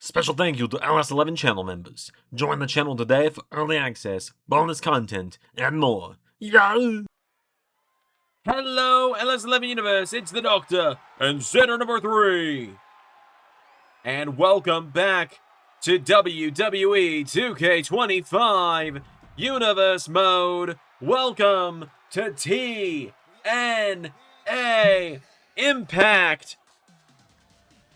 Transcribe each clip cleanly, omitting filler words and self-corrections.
Special thank you to LS11 channel members. Join the channel today for early access, bonus content, and more. Yeah! Hello, LS11 Universe, it's the Doctor, and Zander number 3. And welcome back to WWE 2K25 Universe Mode. Welcome to TNA Impact.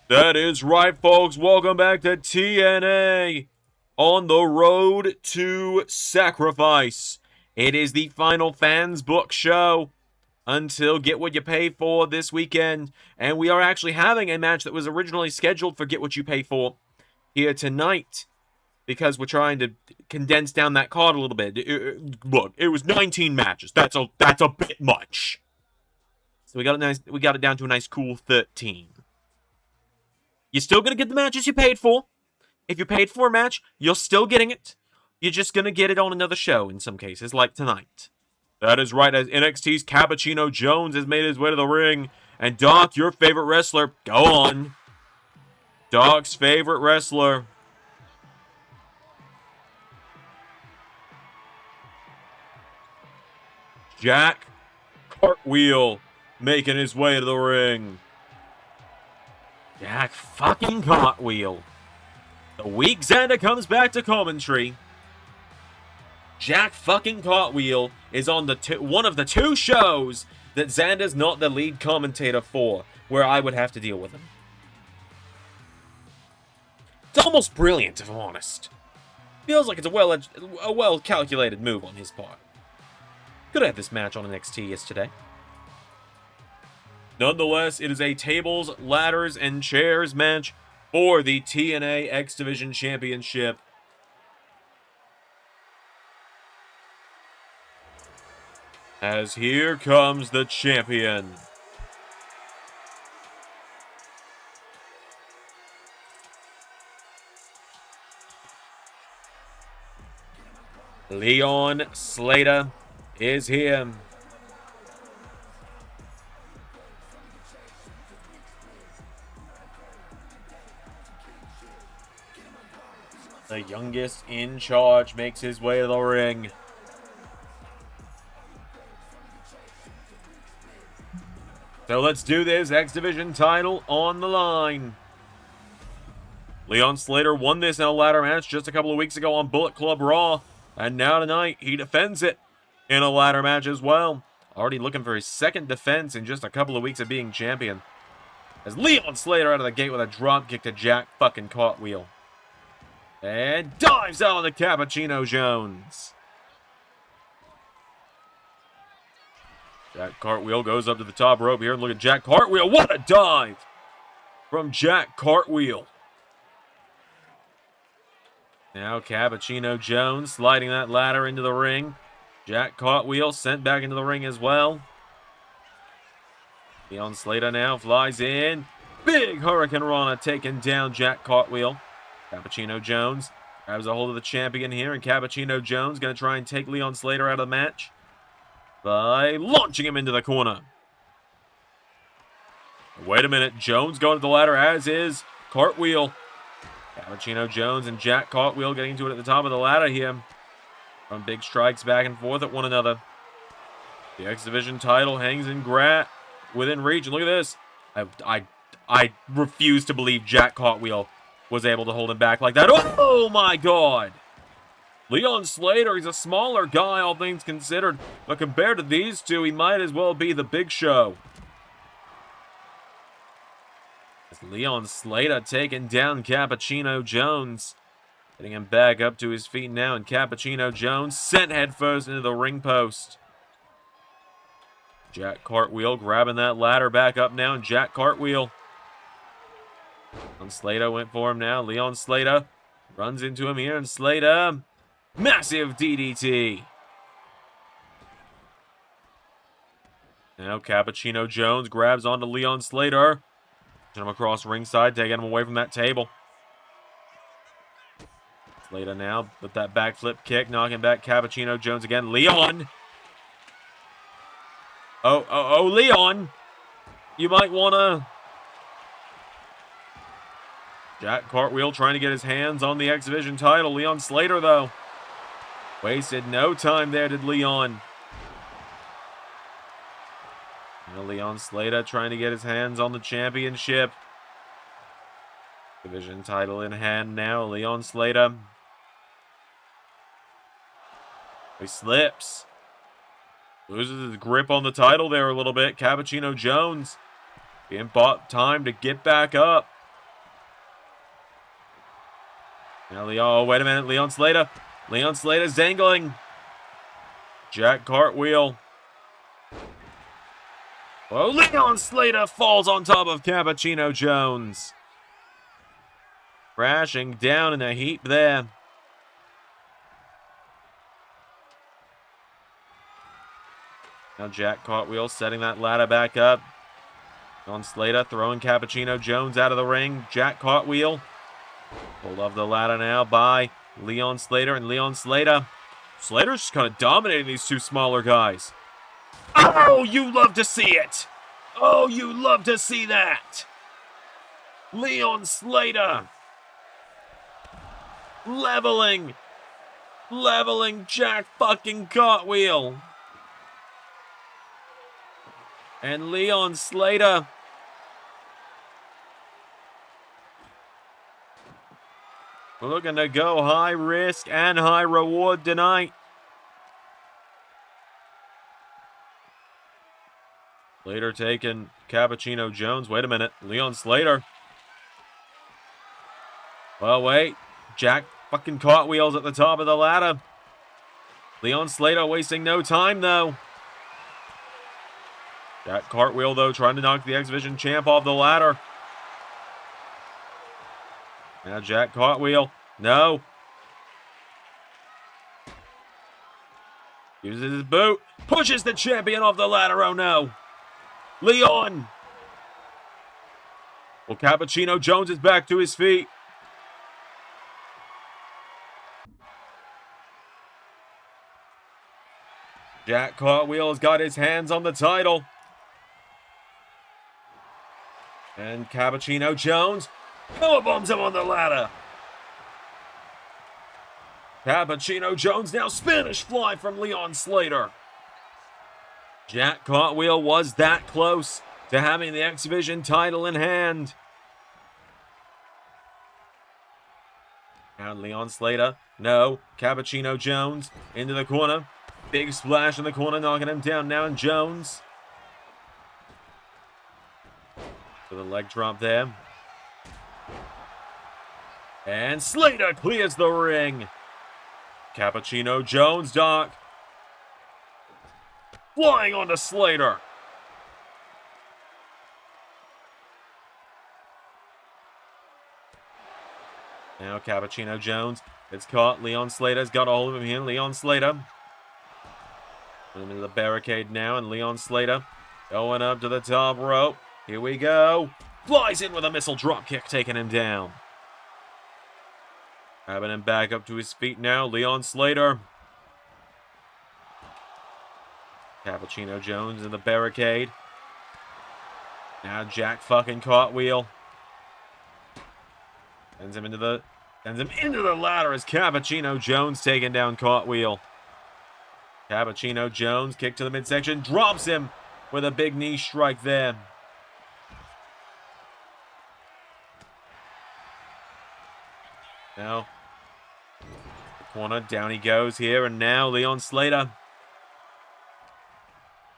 That is right, folks. Welcome back to TNA on the road to sacrifice. It is the final fans book show until Get What You Pay For this weekend. And we are actually having a match that was originally scheduled for Get What You Pay For here tonight, because we're trying to condense down that card a little bit. Look, it was 19 matches. That's a bit much. So we got it down to a nice cool 13. You're still going to get the matches you paid for. If you paid for a match, you're still getting it. You're just going to get it on another show in some cases, like tonight. That is right, as NXT's Cappuccino Jones has made his way to the ring. And Doc, your favorite wrestler, go on. Doc's favorite wrestler. Jack Cartwheel making his way to the ring. Jack fucking Cartwheel. The week Xander comes back to commentary, Jack fucking Cartwheel is on one of the two shows that Xander's not the lead commentator for, where I would have to deal with him. It's almost brilliant, if I'm honest. Feels like it's a well-calculated move on his part. Could have had this match on NXT yesterday. Nonetheless, it is a tables, ladders, and chairs match for the TNA X Division Championship. As here comes the champion. Leon Slater is here. The youngest in charge makes his way to the ring. So let's do this. X Division title on the line. Leon Slater won this in a ladder match just a couple of weeks ago on Bullet Club Raw. And now tonight, he defends it in a ladder match as well. Already looking for his second defense in just a couple of weeks of being champion. As Leon Slater out of the gate with a drop kick to Jack fucking Cartwheel. And dives out on the Cappuccino Jones. Jack Cartwheel goes up to the top rope here. And look at Jack Cartwheel. What a dive from Jack Cartwheel. Now Cappuccino Jones sliding that ladder into the ring. Jack Cartwheel sent back into the ring as well. Leon Slater now flies in. Big Hurricane Rana taking down Jack Cartwheel. Cappuccino Jones grabs a hold of the champion here, and Cappuccino Jones going to try and take Leon Slater out of the match by launching him into the corner. Wait a minute, Jones going to the ladder, as is Cartwheel. Cappuccino Jones and Jack Cartwheel getting into it at the top of the ladder here. From big strikes back and forth at one another. The X Division title hangs within reach, and look at this. I refuse to believe Jack Cartwheel was able to hold him back like that. Oh my god! Leon Slater, he's a smaller guy, all things considered. But compared to these two, he might as well be the Big Show. As Leon Slater taking down Cappuccino Jones. Getting him back up to his feet now, and Cappuccino Jones sent headfirst into the ring post. Jack Cartwheel grabbing that ladder back up now, and Jack Cartwheel. Leon Slater went for him now. Leon Slater runs into him here, and Slater, massive DDT. Now Cappuccino Jones grabs onto Leon Slater. Pushing him across ringside, taking him away from that table. Slater now with that backflip kick, knocking back Cappuccino Jones again. Leon! Oh, Leon! You might want to Jack Cartwheel trying to get his hands on the X Division title. Leon Slater, though, wasted no time there, did Leon. Now Leon Slater trying to get his hands on the championship. Division title in hand now. Leon Slater. He slips. Loses his grip on the title there a little bit. Cappuccino Jones being bought time to get back up. Now oh, wait a minute. Leon Slater. Leon Slater's dangling. Jack Cartwheel. Oh, Leon Slater falls on top of Cappuccino Jones. Crashing down in a heap there. Now Jack Cartwheel setting that ladder back up. Leon Slater throwing Cappuccino Jones out of the ring. Jack Cartwheel. Pulled off the ladder now by Leon Slater, and Leon Slater. Slater's just kind of dominating these two smaller guys. Oh, you love to see it. Oh, you love to see that. Leon Slater. Leveling Jack fucking Cartwheel. And Leon Slater. We're looking to go high risk and high reward tonight. Slater taking Cappuccino Jones. Wait a minute. Leon Slater. Well, wait. Jack fucking Cartwheels at the top of the ladder. Leon Slater wasting no time, though. Jack Cartwheel, though, trying to knock the X Division champ off the ladder. Now Jack Cartwheel. No. Uses his boot. Pushes the champion off the ladder. Oh, no. Leon. Well, Cappuccino Jones is back to his feet. Jack Cartwheel has got his hands on the title. And Cappuccino Jones powerbombs him on the ladder. Cappuccino Jones now Spanish fly from Leon Slater. Jack Cartwheel was that close to having the X Division title in hand. Now Leon Slater. No. Cappuccino Jones into the corner. Big splash in the corner, knocking him down now. And Jones. For the leg drop there. And Slater clears the ring. Cappuccino Jones, Doc. Flying onto Slater. Now Cappuccino Jones. It's caught. Leon Slater's got a hold of him here. Leon Slater. Put him into the barricade now. And Leon Slater going up to the top rope. Here we go. Flies in with a missile dropkick, taking him down. Having him back up to his feet now. Leon Slater. Cappuccino Jones in the barricade. Now Jack fucking Cartwheel. Sends him into the ladder as Cappuccino Jones taking down Cartwheel. Cappuccino Jones kick to the midsection. Drops him with a big knee strike there. Now, the corner, down he goes here, and now Leon Slater.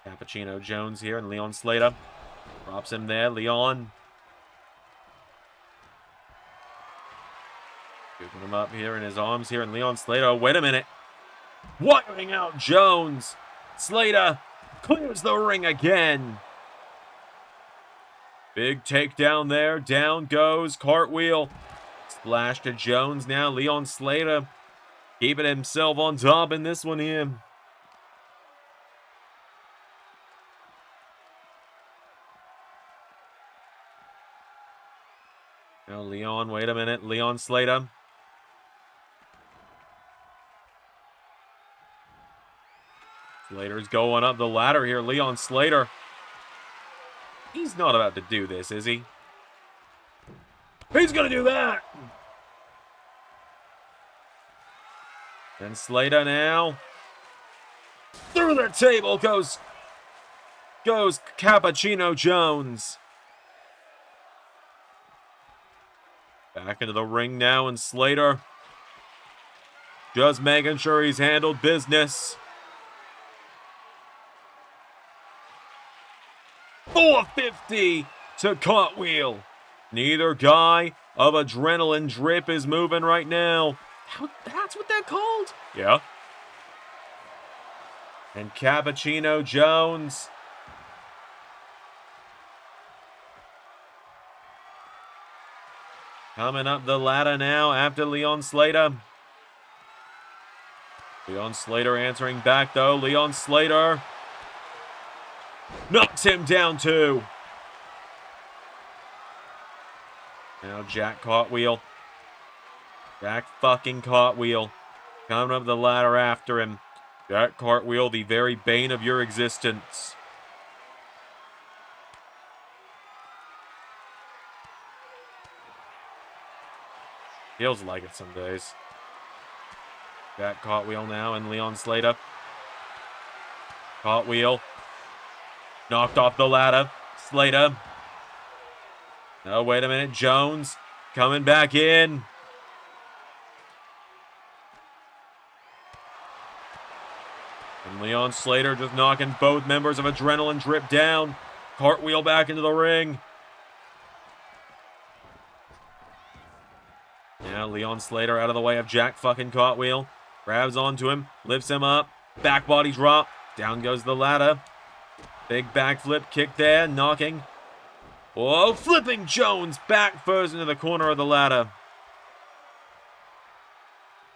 Cappuccino Jones here, and Leon Slater drops him there. Leon. Scooping him up here in his arms here, and Leon Slater. Wait a minute. Wiring out Jones. Slater clears the ring again. Big takedown there. Down goes Cartwheel. Splash to Jones now. Leon Slater keeping himself on top in this one here. Now Leon, wait a minute. Leon Slater. Slater's going up the ladder here. Leon Slater. He's not about to do this, is he? He's gonna do that. And Slater now. Through the table goes Cappuccino Jones. Back into the ring now, and Slater just making sure he's handled business. 450 to cartwheel. Neither guy of adrenaline drip is moving right now. That's what they're called? Yeah. And Cappuccino Jones coming up the ladder now after Leon Slater. Leon Slater answering back though. Leon Slater knocks him down too. Now Jack Cartwheel. Jack fucking Cartwheel. Coming up the ladder after him. Jack Cartwheel, the very bane of your existence. Feels like it some days. Jack Cartwheel now and Leon Slater. Cartwheel. Knocked off the ladder. Slater. Oh, wait a minute. Jones coming back in. And Leon Slater just knocking both members of Adrenaline Drip down. Cartwheel back into the ring. Now Leon Slater out of the way of Jack fucking Cartwheel. Grabs onto him. Lifts him up. Back body drop. Down goes the ladder. Big backflip kick there. Knocking. Whoa, flipping Jones back first into the corner of the ladder.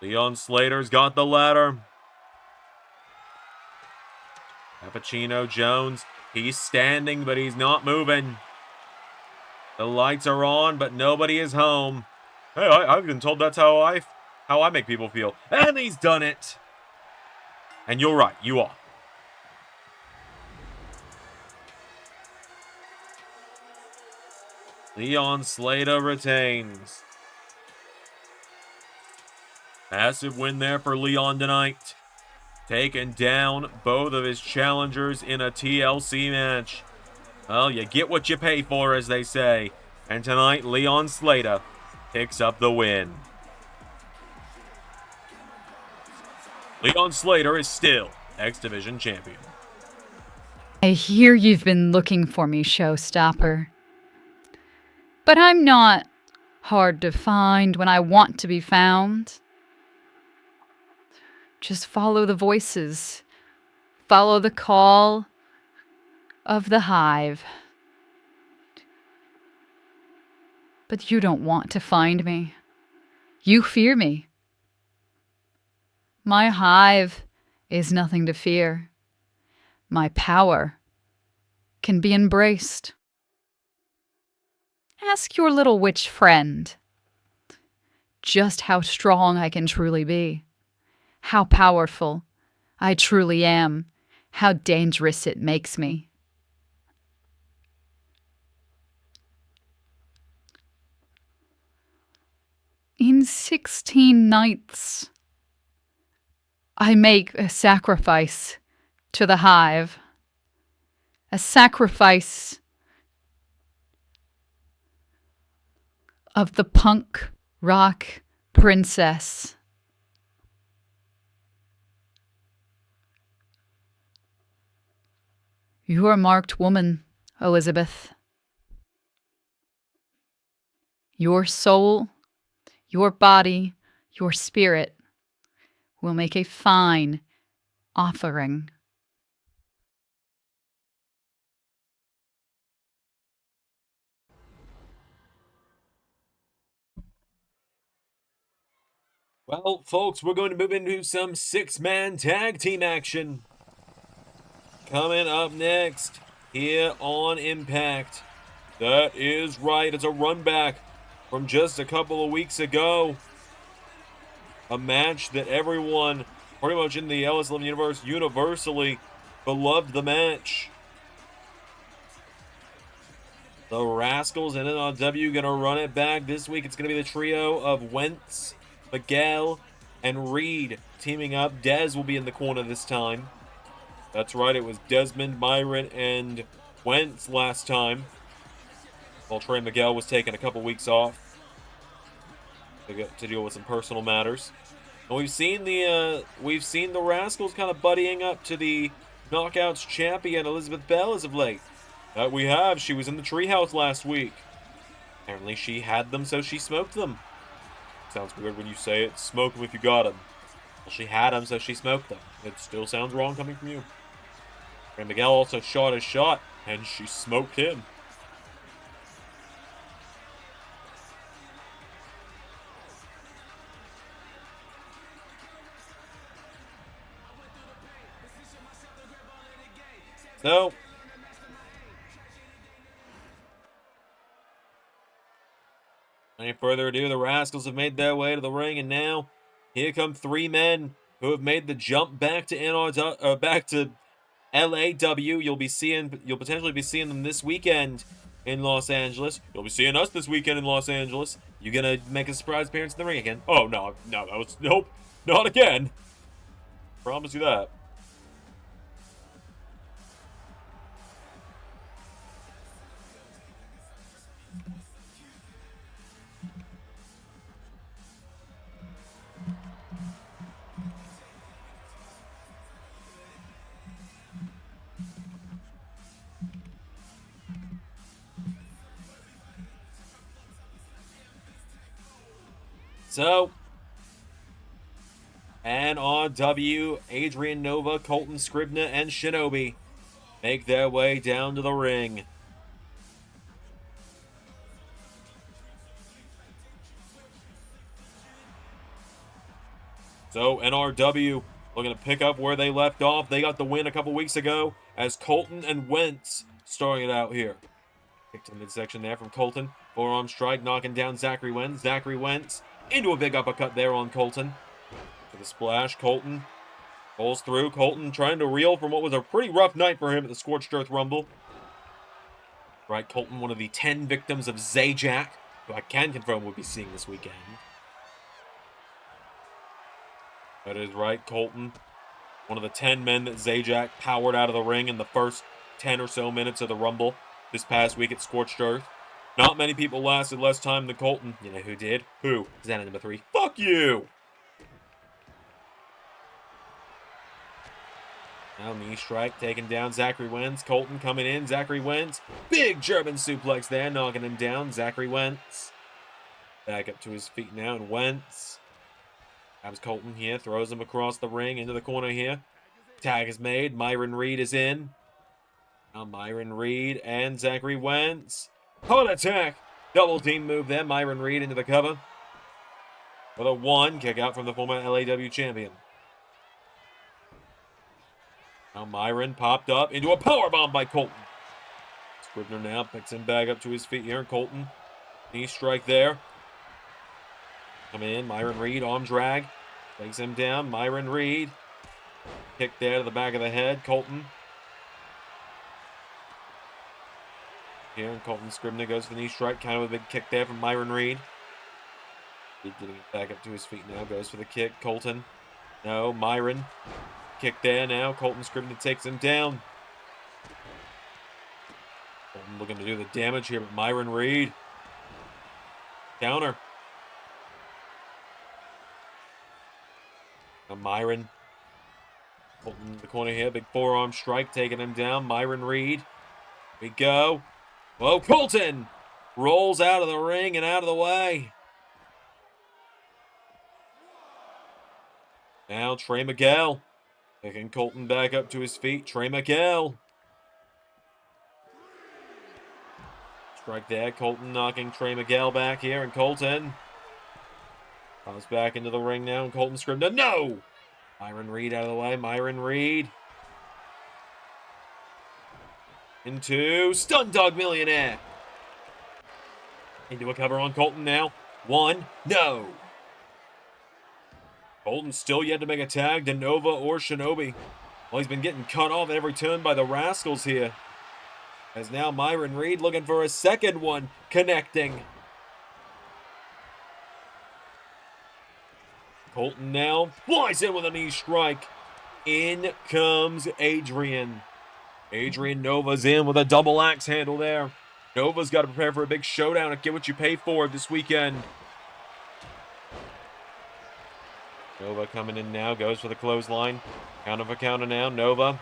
Leon Slater's got the ladder. Cappuccino Jones, he's standing, but he's not moving. The lights are on, but nobody is home. Hey, I've been told that's how I make people feel. And he's done it. And you're right, you are. Leon Slater retains. Massive win there for Leon tonight. Taking down both of his challengers in a TLC match. Well, you get what you pay for, as they say. And tonight, Leon Slater picks up the win. Leon Slater is still X Division champion. I hear you've been looking for me, showstopper. But I'm not hard to find when I want to be found. Just follow the voices. Follow the call of the Hive. But you don't want to find me. You fear me. My Hive is nothing to fear. My power can be embraced. Ask your little witch friend just how strong I can truly be. How powerful I truly am. How dangerous it makes me. In 16 nights, I make a sacrifice to the Hive. A sacrifice of the punk rock princess. You are a marked woman, Elizabeth. Your soul, your body, your spirit will make a fine offering. Well, folks, we're going to move into some six-man tag team action. Coming up next here on Impact. That is right, it's a run back from just a couple of weeks ago. A match that everyone pretty much in the LS11 universe universally beloved the match. The Rascalz and NRW going to run it back. This week it's going to be the trio of Willetts, Miguel, and Reed teaming up. Dez will be in the corner this time. That's right, it was Desmond, Myron, and Willetts last time. While Trey Miguel was taking a couple weeks off to deal with some personal matters. And we've seen the Rascalz kind of buddying up to the Knockouts champion Elizabeth Bell as of late. That we have. She was in the treehouse last week. Apparently she had them, so she smoked them. Sounds weird when you say it. Smoke them if you got them. Well, she had them, so she smoked them. It still sounds wrong coming from you. And Miguel also shot his shot, and she smoked him. So, any further ado, the Rascalz have made their way to the ring, and now here come three men who have made the jump back to back to LAW. You'll potentially be seeing them this weekend in Los Angeles. You'll be seeing us this weekend in Los Angeles. You gonna make a surprise appearance in the ring again? Oh no, nope, not again. Promise you that. So, NRW, Adrian Nova, Colton Scribner, and Shinobi make their way down to the ring. So, NRW looking to pick up where they left off. They got the win a couple weeks ago as Colton and Willetts starting it out here. Kick to the midsection there from Colton. Forearm strike, knocking down Zachary Willetts. Zachary Willetts into a big uppercut there on Colton. For the splash, Colton pulls through. Colton trying to reel from what was a pretty rough night for him at the Scorched Earth Rumble. Right, Colton, one of the 10 victims of Zajac, who I can confirm we'll be seeing this weekend. That is right, Colton, one of the 10 men that Zajac powered out of the ring in the first 10 or so minutes of the Rumble this past week at Scorched Earth. Not many people lasted less time than Colton. You know who did? Who? Xander number 3. Fuck you! Now knee strike, taking down Zachary Willetts. Colton coming in. Zachary Willetts. Big German suplex there, knocking him down. Zachary Willetts. Back up to his feet now, and Willetts grabs Colton here, throws him across the ring into the corner here. Tag is made. Myron Reed is in. Now Myron Reed and Zachary Willetts. Heart attack! Double team move there. Myron Reed into the cover. With a 1 kick out from the former LAW champion. Now Myron popped up into a powerbomb by Colton. Scribner now picks him back up to his feet here. Colton, knee strike there. Come in. Myron Reed, arm drag. Takes him down. Myron Reed. Kick there to the back of the head. Colton. Here, and Colton Scribner goes for the knee strike. Kind of a big kick there from Myron Reed. Reed getting back up to his feet now. Goes for the kick. Colton. No, Myron. Kick there now. Colton Scribner takes him down. Colton looking to do the damage here, but Myron Reed. Counter. Now Myron. Colton in the corner here. Big forearm strike taking him down. Myron Reed. Here we go. Whoa, Colton rolls out of the ring and out of the way. Now Trey Miguel picking Colton back up to his feet. Trey Miguel. Strike there. Colton knocking Trey Miguel back here, and Colton comes back into the ring now, and Colton Scribner. No! Myron Reed out of the way. Myron Reed. Into Stun Dog Millionaire. Into a cover on Colton now. 1. No. Colton still yet to make a tag to Nova or Shinobi. Well, he's been getting cut off at every turn by the Rascalz here. As now Myron Reed looking for a second one, connecting. Colton now flies in with a knee strike. In comes Adrian. Adrian Nova's in with a double axe handle there. Nova's got to prepare for a big showdown and get what you pay for this weekend. Nova coming in now, goes for the clothesline. Counter for counter now, Nova.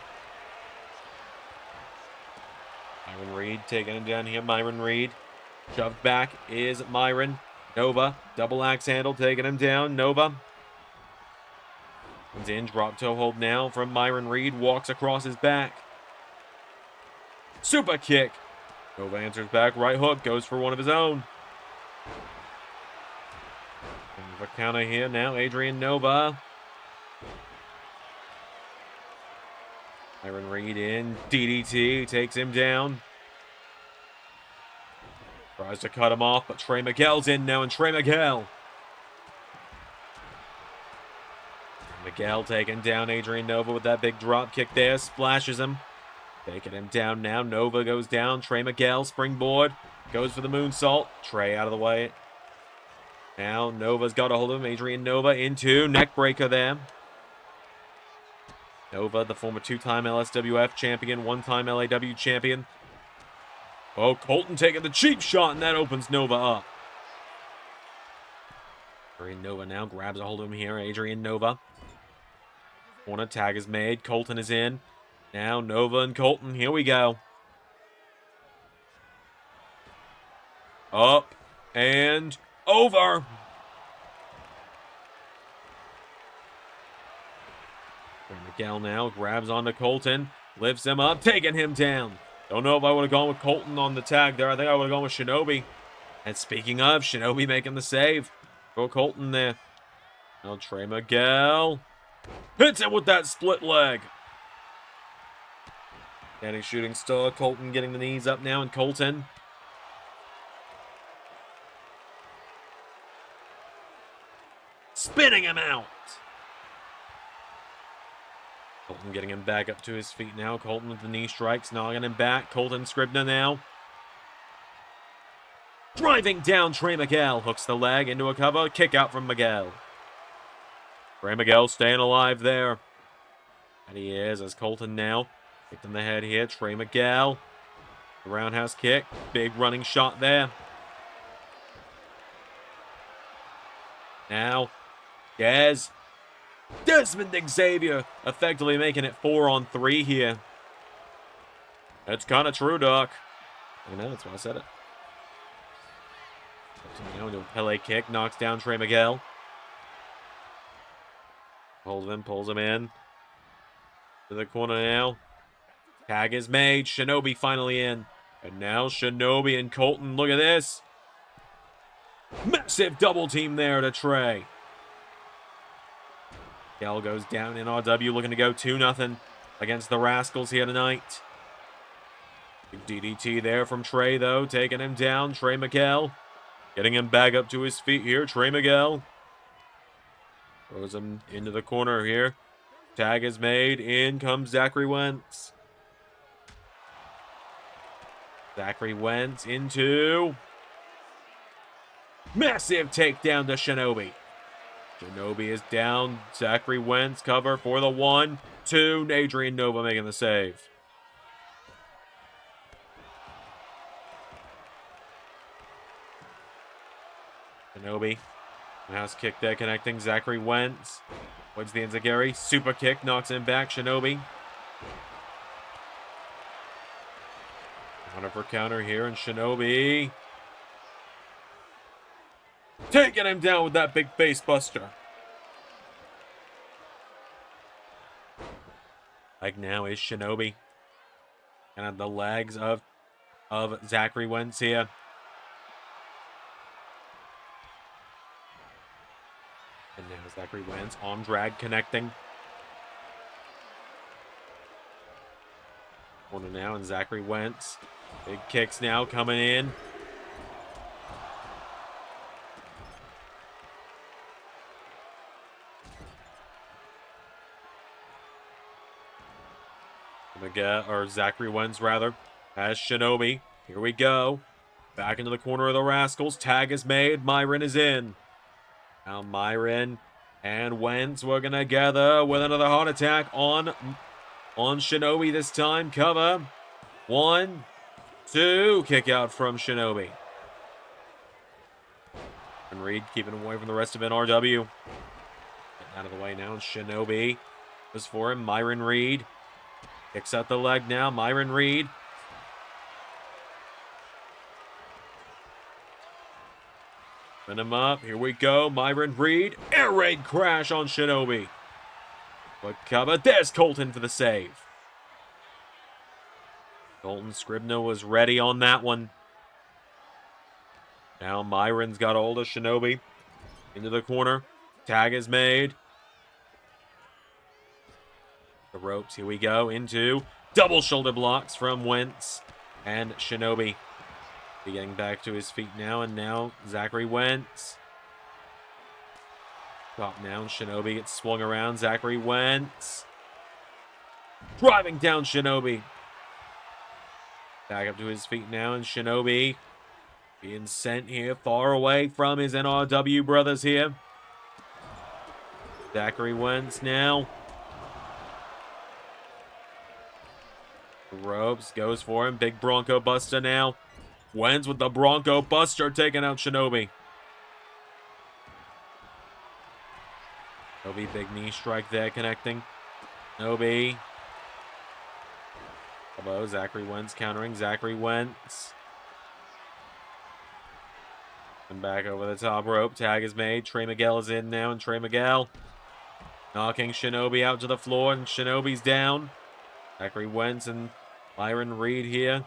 Myron Reed taking him down here, Myron Reed. Shoved back is Myron. Nova, double axe handle, taking him down, Nova. Comes in, drop toe hold now from Myron Reed, walks across his back. Super kick. Nova answers back, right hook, goes for one of his own. A counter here now, Adrian Nova. Myron Reed in, DDT, takes him down. Tries to cut him off, but Trey Miguel's in now, and Trey Miguel. Miguel taking down Adrian Nova with that big drop kick there, splashes him. Taking him down now, Nova goes down, Trey Miguel, springboard, goes for the moonsault, Trey out of the way. Now Nova's got a hold of him, Adrian Nova into neck breaker there. Nova, the former two-time LSWF champion, one-time LAW champion. Oh, Colton taking the cheap shot, and that opens Nova up. Adrian Nova now grabs a hold of him here, Adrian Nova. Corner tag is made, Colton is in. Now Nova and Colton, here we go. Up and over. Miguel now grabs onto Colton, lifts him up, taking him down. Don't know if I would have gone with Colton on the tag there. I think I would have gone with Shinobi. And speaking of, Shinobi making the save for Colton there. Now Trey Miguel hits him with that split leg. Standing shooting star, Colton getting the knees up now, and Colton spinning him out. Colton getting him back up to his feet now. Colton with the knee strikes, knocking him back. Colton Scribner now. Driving down Trey Miguel. Hooks the leg into a cover. Kick out from Miguel. Trey Miguel staying alive there. And he is as Colton now. Kicked in the head here. Trey Miguel. The roundhouse kick. Big running shot there. Now, Desmond Xavier effectively making it 4-on-3 here. That's kind of true, Doc. I know, that's why I said it. Now into a Pele kick, knocks down Trey Miguel. Holds him, pulls him in. To the corner now. Tag is made, Shinobi finally in. And now Shinobi and Colton, look at this. Massive double team there to Trey. Miguel goes down, NRW looking to go 2-0 against the Rascalz here tonight. Big DDT there from Trey, though, taking him down. Trey Miguel getting him back up to his feet here. Trey Miguel throws him into the corner here. Tag is made. In comes Zachary Wentz. Zachary Wentz into massive takedown to Shinobi. Shinobi is down. Zachary Wentz cover for the 1-2. Adrian Nova making the save. Shinobi. House kick there connecting. Zachary Wentz. Wins the Enziguri. Super kick knocks him back. Shinobi. Counter for counter here. And Shinobi taking him down with that big face buster. Like now is Shinobi. And at the legs of Zachary Wentz here. And now Zachary Wentz on drag connecting. Corner now and Zachary Wentz. Big kicks now coming in. Zachary Wentz rather. As Shinobi. Here we go. Back into the corner of the Rascalz. Tag is made. Myron is in. Now Myron and Wentz working together with another heart attack on Shinobi this time. Cover. 1, 2. Kick out from Shinobi. And Reed keeping away from the rest of NRW. Getting out of the way now. Shinobi goes for him. Myron Reed kicks out the leg now. Myron Reed. Pin him up. Here we go. Myron Reed. Air raid crash on Shinobi. But cover. There's Colton for the save. Colton Scribner was ready on that one. Now Myron's got hold of Shinobi. Into the corner. Tag is made. The ropes. Here we go. Into double shoulder blocks from Wentz and Shinobi. Getting back to his feet now, and now Zachary Wentz. Drop down, Shinobi gets swung around. Zachary Wentz. Driving down Shinobi. Back up to his feet now, and Shinobi being sent here far away from his NRW brothers here. Zachary Wentz now. The ropes, goes for him. Big Bronco Buster now. Wentz with the Bronco Buster taking out Shinobi. Shinobi, big knee strike there connecting. Shinobi. Elbow, Zachary Wentz countering. Zachary Wentz. And back over the top rope. Tag is made. Trey Miguel is in now, and Trey Miguel knocking Shinobi out to the floor, and Shinobi's down. Zachary Wentz and Myron Reed here.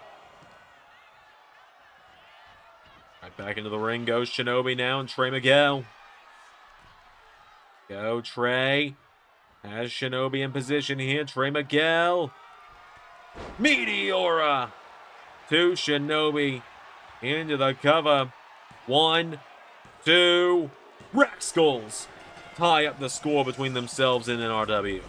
Right back into the ring goes Shinobi now, and Trey Miguel. Go Trey. Has Shinobi in position here. Trey Miguel. Meteora to Shinobi. Into the cover. 1, 2. Rascalz tie up the score between themselves and NRW.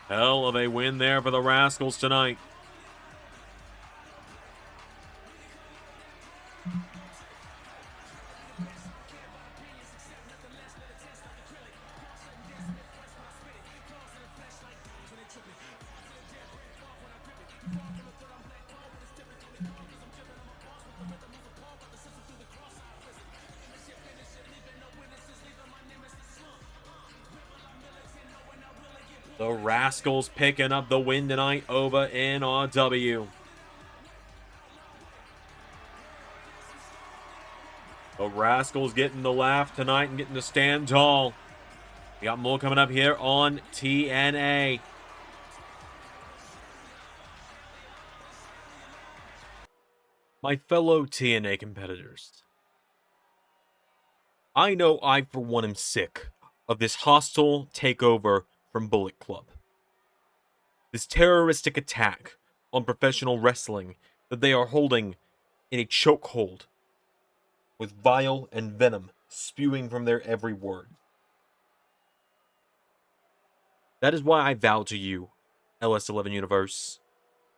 Hell of a win there for the Rascalz tonight. The Rascalz picking up the win tonight over NRW. The Rascalz getting the laugh tonight and getting to stand tall. We got more coming up here on TNA. My fellow TNA competitors, I know I for one am sick of this hostile takeover from Bullet Club. This terroristic attack on professional wrestling that they are holding in a chokehold with bile and venom spewing from their every word. That is why I vow to you, LS11 Universe,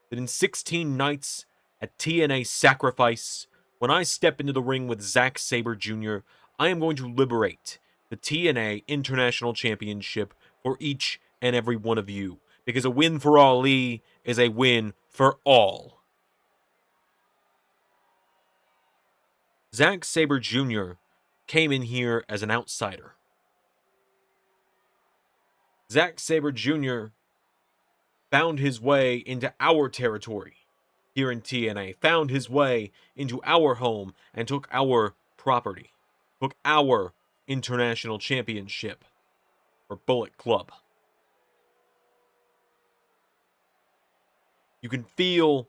that in 16 nights at TNA Sacrifice, when I step into the ring with Zack Sabre Jr., I am going to liberate the TNA International Championship for each and every one of you, because a win for Ali is a win for all. Zack Sabre Jr. came in here as an outsider. Zack Sabre Jr. found his way into our territory here in TNA, found his way into our home, and took our property, took our international championship for Bullet Club. You can feel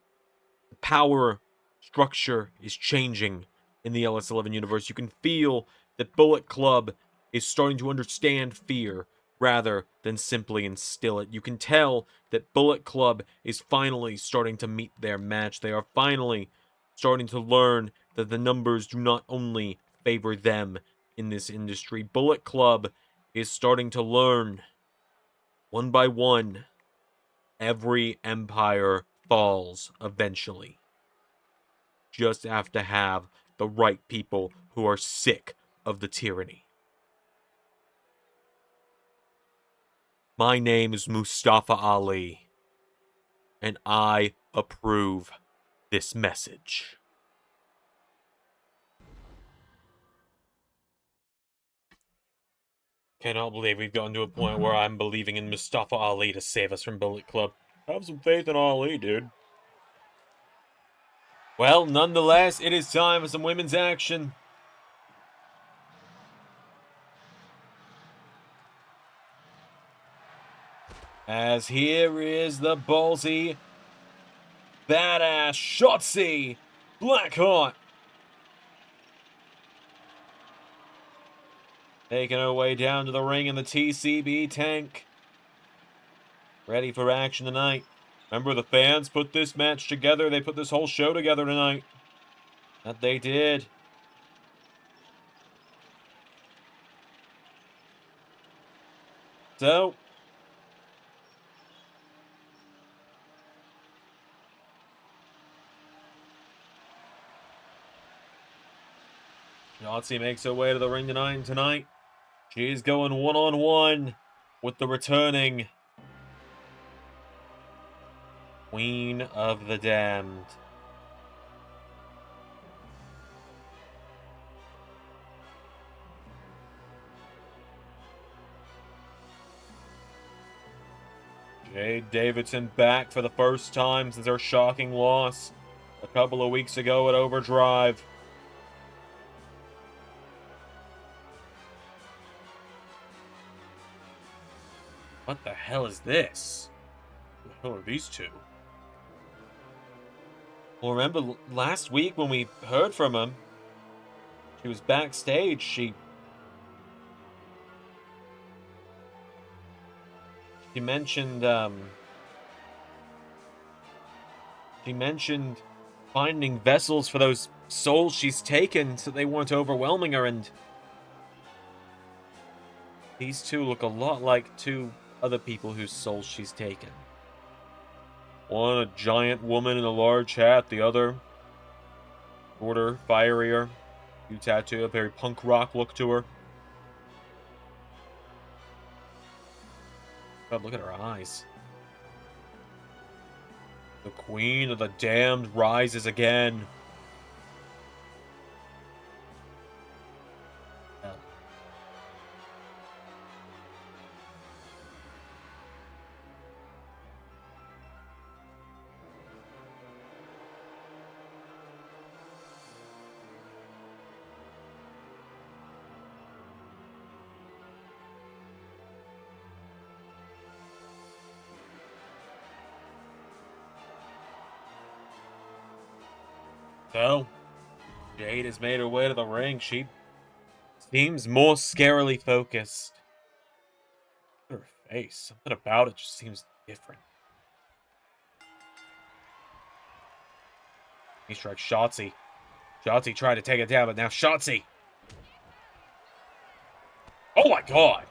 the power structure is changing in the LS11 universe. You can feel that Bullet Club is starting to understand fear rather than simply instill it. You can tell that Bullet Club is finally starting to meet their match. They are finally starting to learn that the numbers do not only favor them in this industry. Bullet Club is starting to learn, one by one, every empire falls eventually. Just have to have the right people who are sick of the tyranny. My name is Mustafa Ali, and I approve this message. Cannot believe we've gotten to a point where I'm believing in Mustafa Ali to save us from Bullet Club. Have some faith in Ali, dude. Well, nonetheless, it is time for some women's action. As here is the ballsy, badass Shotzi Blackheart. Making her way down to the ring in the TCB tank. Ready for action tonight. Remember, the fans put this match together. They put this whole show together tonight. That they did. So, Shotzi makes her way to the ring tonight. She's going one-on-one with the returning Queen of the Damned. Jade Davidson back for the first time since her shocking loss a couple of weeks ago at Overdrive. What the hell is this? Who are these two? Well, remember last week when we heard from him, she was backstage. She mentioned finding vessels for those souls she's taken so they weren't overwhelming her, and these two look a lot like two other people whose souls she's taken. One, a giant woman in a large hat. The other, shorter, fierier. New tattoo, a very punk rock look to her. God, look at her eyes. The Queen of the Damned rises again. So, Jade has made her way to the ring. She seems more scarily focused. Her face, something about it just seems different. He strikes Shotzi. Shotzi tried to take it down, but now Shotzi. Oh my god!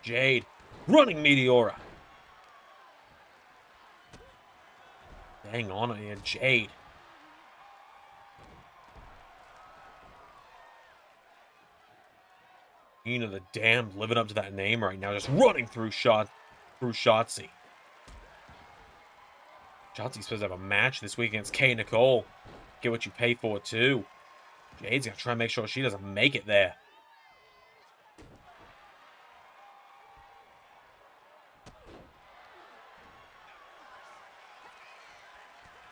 Jade, running Meteora. Hang on here, Jade. Queen of the Damned living up to that name right now, just running through Shotzi. Shotzi's supposed to have a match this week against Kay Nicole. Get what you pay for, too. Jade's gonna try and make sure she doesn't make it there.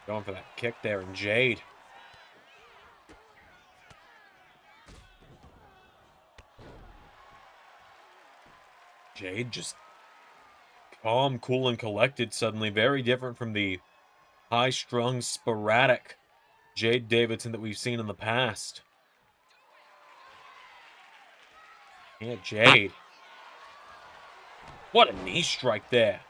Going for that kick there, and Jade. Jade just calm, cool, and collected suddenly. Very different from the high-strung, sporadic Jade Davidson that we've seen in the past. Yeah, Jade. What a knee strike there.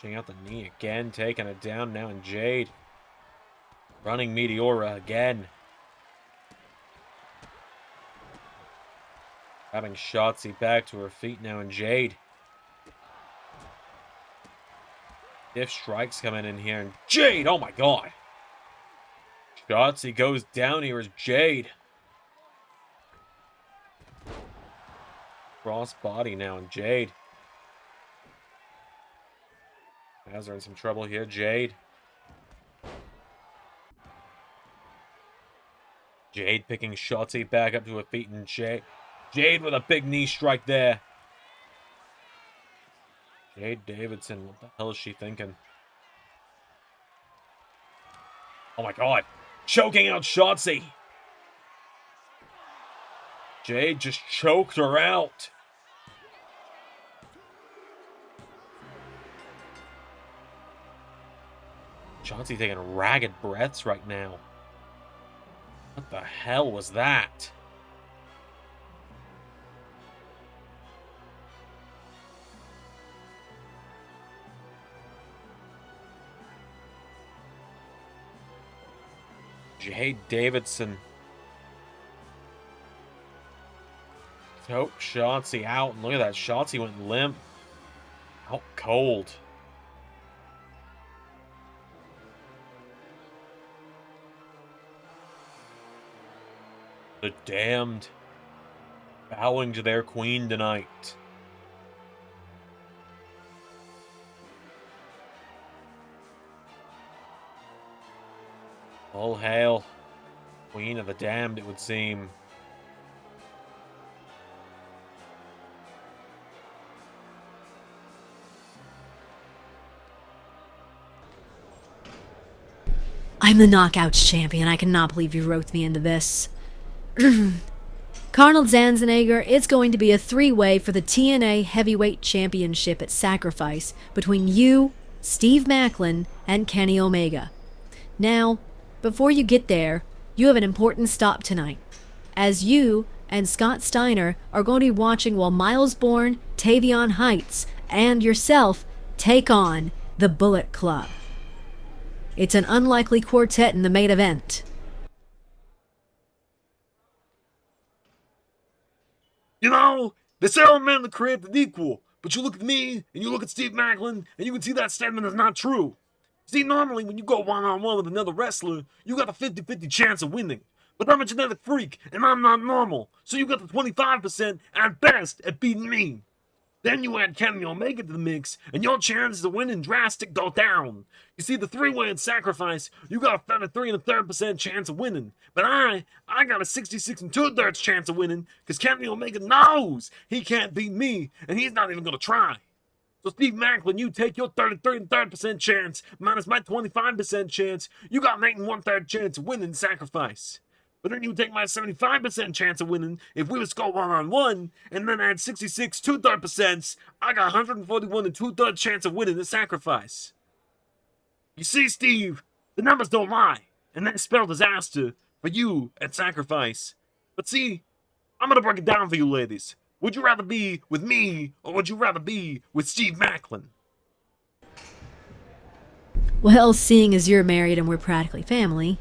Checking out the knee again, taking it down now in Jade. Running Meteora again. Having Shotzi back to her feet now in Jade. If strikes coming in here and Jade, oh my god. Shotzi goes down here as Jade. Cross body now in Jade. As are in some trouble here, Jade. Jade picking Shotzi back up to her feet and Jade with a big knee strike there. Jade Davidson, what the hell is she thinking? Oh my god. Choking out Shotzi. Jade just choked her out. Shotzi taking ragged breaths right now. What the hell was that? Jade Davidson. Choked Shotzi out. And look at that. Shotzi went limp. Out cold. The Damned bowing to their queen tonight. All hail, Queen of the Damned, it would seem. I'm the Knockouts champion. I cannot believe you roped me into this. Colonel Zanzenegger, it's going to be a three-way for the TNA Heavyweight Championship at Sacrifice between you, Steve Macklin, and Kenny Omega. Now, before you get there, you have an important stop tonight, as you and Scott Steiner are going to be watching while Miles Bourne, Tavion Heights, and yourself take on the Bullet Club. It's an unlikely quartet in the main event. You know, they say all men are created equal, but you look at me, and you look at Steve Macklin, and you can see that statement is not true. See, normally when you go one-on-one with another wrestler, you got a 50-50 chance of winning. But I'm a genetic freak, and I'm not normal, so you got the 25% at best at beating me. Then you add Kenny Omega to the mix, and your chances of winning drastic go down. You see, the three-way at Sacrifice, you got a 33 1/3% chance of winning. But I got a 66 2/3 chance of winning, because Kenny Omega knows he can't beat me, and he's not even going to try. So Steve Macklin, you take your 33 1/3% chance, minus my 25% chance, you got an 8 1/3 chance of winning Sacrifice. But then you take my 75% chance of winning if we was go one-on-one, and then add 66 2/3%, I got 141 2/3 chance of winning the Sacrifice. You see, Steve, the numbers don't lie, and that spell disaster for you at Sacrifice. But see, I'm gonna break it down for you ladies. Would you rather be with me, or would you rather be with Steve Macklin? Well, seeing as you're married and we're practically family.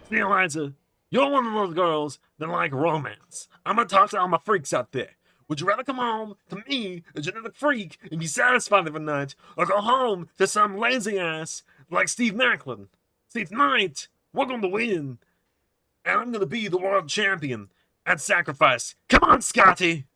See, Eliza, you're one of those girls that like romance. I'm gonna talk to all my freaks out there. Would you rather come home to me, a genetic freak, and be satisfied every night, or go home to some lazy ass like Steve Macklin? See, tonight, we're gonna win, and I'm gonna be the world champion at Sacrifice. Come on, Scotty!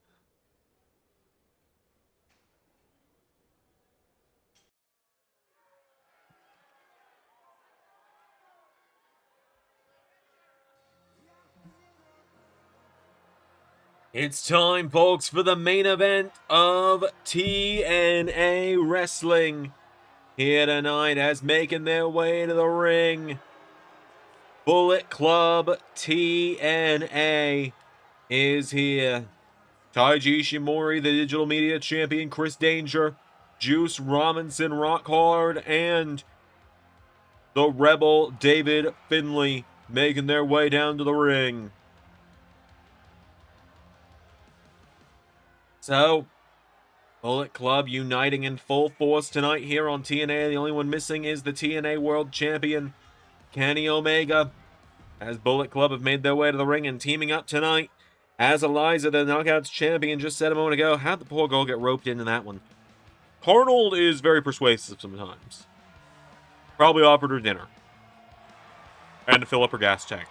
It's time, folks, for the main event of TNA Wrestling. Here tonight as making their way to the ring, Bullet Club TNA is here. Taiji Ishimori, the digital media champion, Chris Danger, Juice Robinson, Rock Hard, and the Rebel David Finlay making their way down to the ring. So, Bullet Club uniting in full force tonight here on TNA. The only one missing is the TNA World Champion, Kenny Omega. As Bullet Club have made their way to the ring and teaming up tonight. As Eliza, the Knockouts champion, just said a moment ago, how'd the poor girl get roped into that one? Arnold is very persuasive sometimes. Probably offered her dinner. And to fill up her gas tank.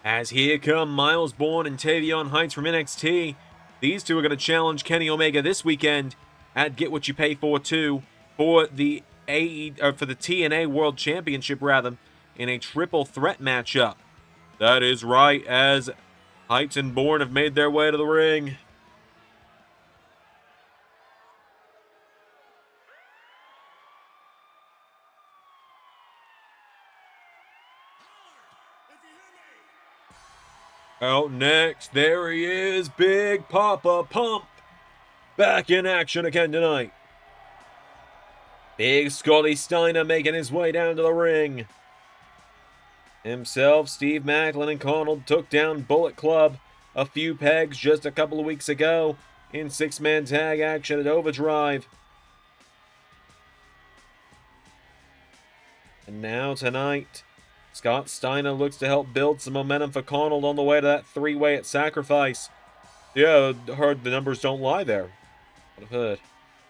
As here come Miles Bourne and Tavion Heights from NXT. These two are going to challenge Kenny Omega this weekend at Get What You Pay For 2 for the TNA World Championship, rather, in a triple threat matchup. That is right, as Heights and Bourne have made their way to the ring. Out next, there he is, Big Papa Pump. Back in action again tonight. Big Scotty Steiner making his way down to the ring. Himself, Steve Macklin, and Arnold took down Bullet Club a few pegs just a couple of weeks ago in six-man tag action at Overdrive. And now tonight, Scott Steiner looks to help build some momentum for Arnold on the way to that three-way at Sacrifice. Yeah, heard the numbers don't lie there. What I've heard.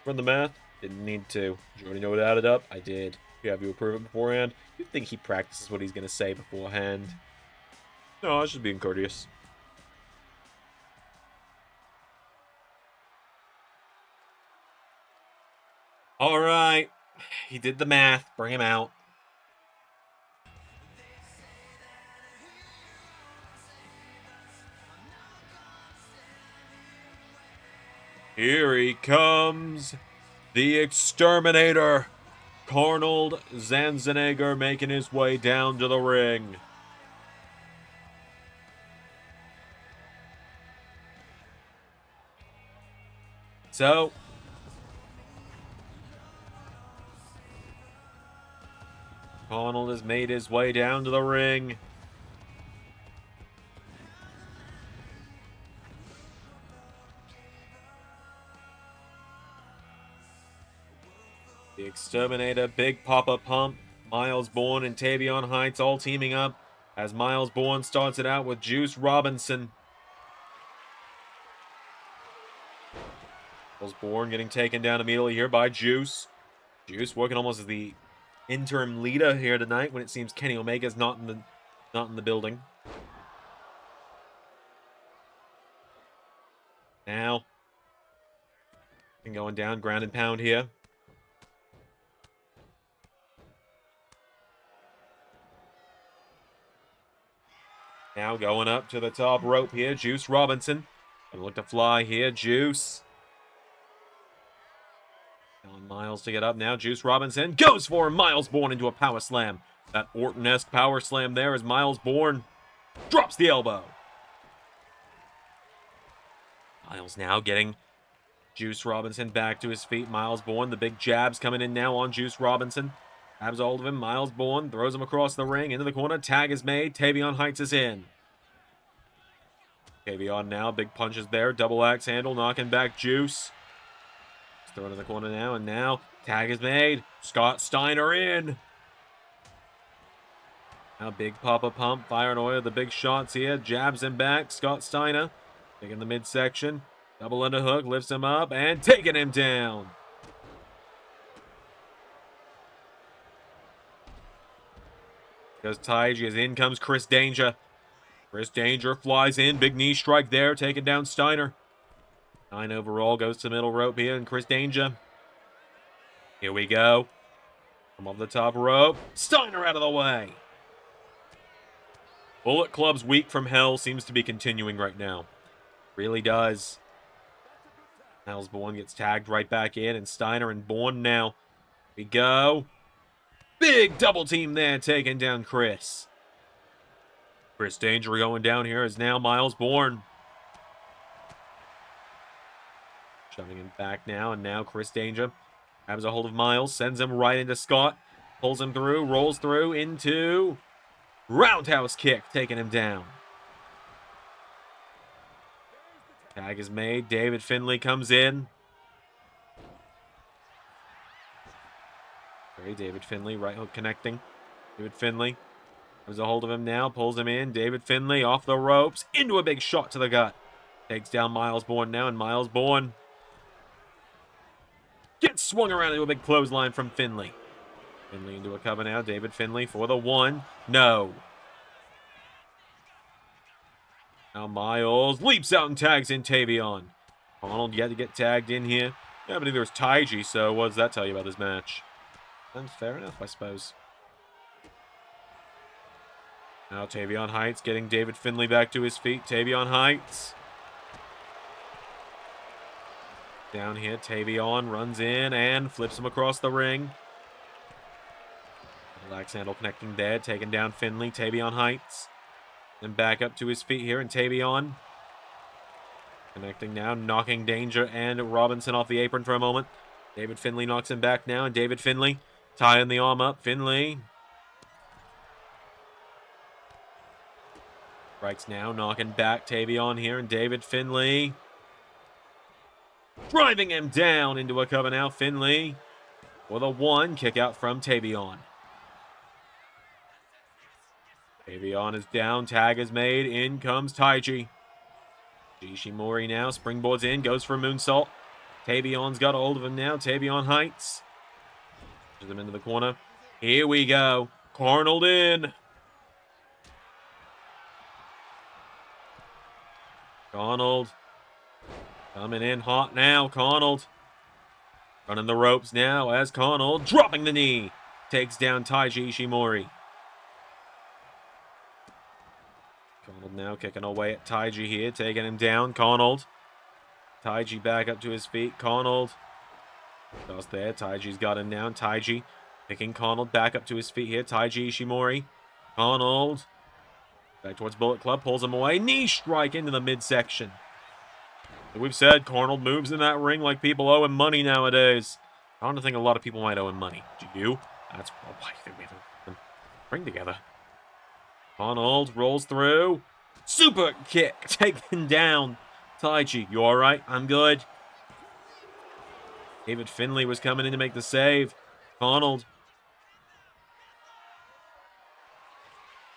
Run the math? Didn't need to. Did you already know what added up? I did. You have you approve it beforehand? You'd think he practices what he's going to say beforehand. No, I was just being courteous. Alright. He did the math. Bring him out. Here he comes, the Exterminator, Arnold Schwarzenegger, making his way down to the ring. So, Arnold has made his way down to the ring. The Exterminator, Big Papa Pump, Miles Bourne, and Tavion Heights all teaming up as Miles Bourne starts it out with Juice Robinson. Miles Bourne getting taken down immediately here by Juice. Juice working almost as the interim leader here tonight when it seems Kenny Omega's not in the building. Now, going down, ground and pound here. Now going up to the top rope here, Juice Robinson. Gonna look to fly here, Juice. Telling Miles to get up now, Juice Robinson goes for him. Miles Bourne into a power slam. That Orton-esque power slam there as Miles Bourne drops the elbow. Miles now getting Juice Robinson back to his feet. Miles Bourne, the big jabs coming in now on Juice Robinson. Grabs hold of him. Miles Bourne throws him across the ring. Into the corner. Tag is made. Tavion Heights is in. Tavion now. Big punches there. Double axe handle. Knocking back Juice. He's thrown in the corner now. And now tag is made. Scott Steiner in. Now Big Papa Pump. Fire and oil. The big shots here. Jabs him back. Scott Steiner. Taking the midsection. Double underhook. Lifts him up. And taking him down. Goes Taiji as in comes Chris Danger. Chris Danger flies in. Big knee strike there. Taking down Steiner. 9 overall goes to the middle rope here. And Chris Danger. Here we go. From off the top rope. Steiner out of the way. Bullet Club's week from hell seems to be continuing right now. Really does. Miles Bourne gets tagged right back in. And Steiner and Bourne now. Here we go. Big double team there, taking down Chris. Chris Danger going down here is now Miles Bourne. Shoving him back now, and now Chris Danger grabs a hold of Miles, sends him right into Scott, pulls him through, rolls through into roundhouse kick, taking him down. Tag is made. David Finlay comes in. Okay, David Finlay, right hook connecting. David Finlay has a hold of him now, pulls him in. David Finlay off the ropes, into a big shot to the gut. Takes down Miles Bourne now, and Miles Bourne gets swung around into a big clothesline from Finlay. Finlay into a cover now. David Finlay for the 1. No. Now Miles leaps out and tags in Tavion. Arnold yet to get tagged in here. Yeah, but there was Taiji, so what does that tell you about this match? And fair enough, I suppose. Now Tavion Heights getting David Finlay back to his feet. Tavion Heights. Down here, Tavion runs in and flips him across the ring. Relax handle connecting there, taking down Finlay. Tavion Heights. Then back up to his feet here, and Tavion connecting now, knocking Danger and Robinson off the apron for a moment. David Finlay knocks him back now, and David Finlay tying the arm up. Finlay strikes now, knocking back Tavion here, and David Finlay driving him down into a cover now. Finlay with a 1, kick out from Tavion. Tavion is down, tag is made, in comes Taiji. Ishimori now, springboards in, goes for a moonsault. Tavion's got a hold of him now, Tavion Heights. Pushes him into the corner. Here we go, Arnold in. Arnold coming in hot now, Arnold. Running the ropes now as Arnold dropping the knee. Takes down Taiji Ishimori. Arnold now kicking away at Taiji here, taking him down. Arnold. Taiji back up to his feet. Arnold. Just there. Taiji's got him down. Taiji picking Arnold back up to his feet here. Taiji Ishimori. Arnold. Back towards Bullet Club. Pulls him away. Knee strike into the midsection. We've said Arnold moves in that ring like people owe him money nowadays. I don't think a lot of people might owe him money. Do you? That's why they made them ring together. Arnold rolls through. Super kick. Taken down. Taiji, you alright? I'm good. David Finlay was coming in to make the save. Arnold.